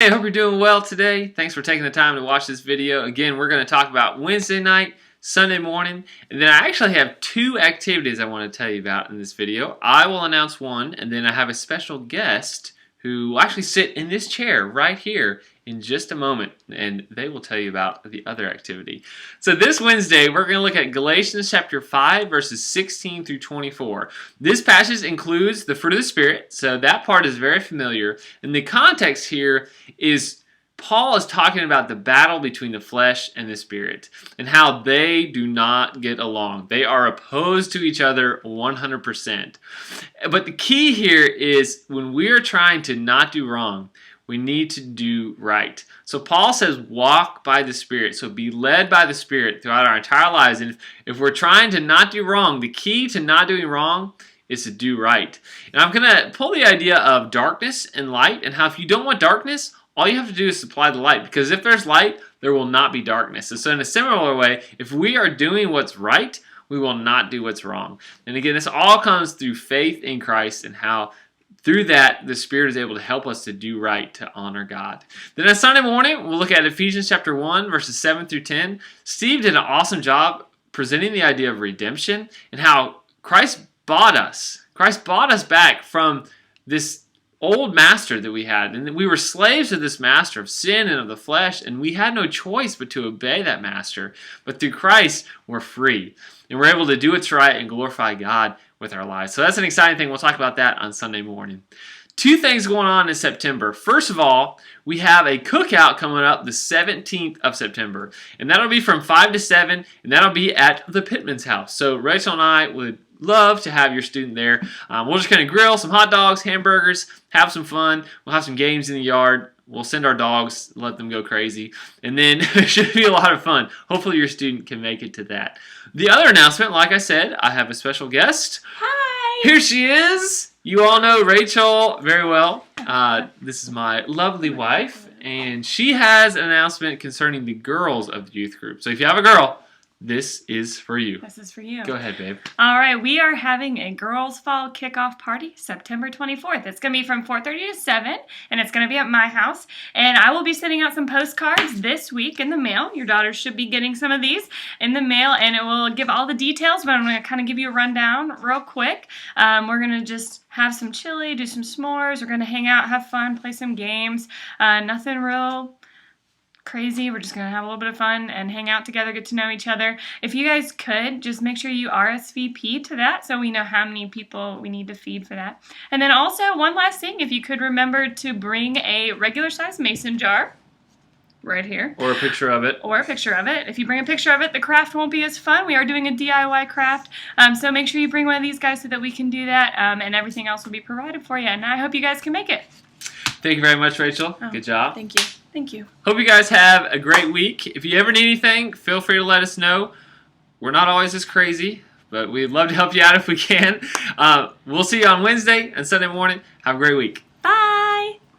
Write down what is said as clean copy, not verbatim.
Hey, I hope you're doing well today. Thanks for taking the time to watch this video. Again, we're going to talk about Wednesday night, Sunday morning, and then I actually have two activities I want to tell you about in this video. I will announce one, and then I have a special guest who will actually sit in this chair right here in just a moment, and they will tell you about the other activity. So this Wednesday, we're going to look at Galatians chapter 5, verses 16 through 24. This passage includes the fruit of the Spirit, so that part is very familiar. And the context here is Paul is talking about the battle between the flesh and the spirit and how they do not get along. They are opposed to each other 100%. But the key here is when we are trying to not do wrong, we need to do right. So Paul says walk by the Spirit. So be led by the Spirit throughout our entire lives. And if we're trying to not do wrong, the key to not doing wrong is to do right. And I'm going to pull the idea of darkness and light and how if you don't want darkness, all you have to do is supply the light, because if there's light, there will not be darkness. And so in a similar way, if we are doing what's right, we will not do what's wrong. And again, this all comes through faith in Christ and how through that, the Spirit is able to help us to do right, to honor God. Then on Sunday morning, we'll look at Ephesians chapter 1, verses 7 through 10. Steve did an awesome job presenting the idea of redemption and how Christ bought us. Christ bought us back from this old master that we had, and we were slaves of this master of sin and of the flesh, and we had no choice but to obey that master. But through Christ, we're free, and we're able to do what's right and glorify God with our lives. So that's an exciting thing. We'll talk about that on Sunday morning. Two things going on in September. First of all, we have a cookout coming up the 17th of September, and that'll be from 5 to 7, and that'll be at the Pittman's house. So Rachel and I would love to have your student there. We're just going to grill some hot dogs, hamburgers, have some fun. We'll have some games in the yard. We'll send our dogs, let them go crazy. And then it should be a lot of fun. Hopefully your student can make it to that. The other announcement, like I said, I have a special guest. Hi! Here she is. You all know Rachel very well. This is my lovely wife. And she has an announcement concerning the girls of the youth group. So if you have a girl, this is for you. This is for you. Go ahead, babe. All right, we are having a girls' fall kickoff party September 24th. It's going to be from 4:30 to 7, and it's going to be at my house. And I will be sending out some postcards this week in the mail. Your daughter should be getting some of these in the mail, and it will give all the details, but I'm going to kind of give you a rundown real quick. We're going to just have some chili, do some s'mores. We're going to hang out, have fun, play some games. Nothing real crazy. We're just going to have a little bit of fun and hang out together, get to know each other. If you guys could, just make sure you RSVP to that so we know how many people we need to feed for that. And then also, one last thing, if you could remember to bring a regular size mason jar right here. Or a picture of it. Or a picture of it. If you bring a picture of it, the craft won't be as fun. We are doing a DIY craft. So make sure you bring one of these guys so that we can do that, and everything else will be provided for you. And I hope you guys can make it. Thank you very much, Rachel. Good job. Thank you. Thank you. Hope you guys have a great week. If you ever need anything, feel free to let us know. We're not always this crazy, but we'd love to help you out if we can. We'll see you on Wednesday and Sunday morning. Have a great week.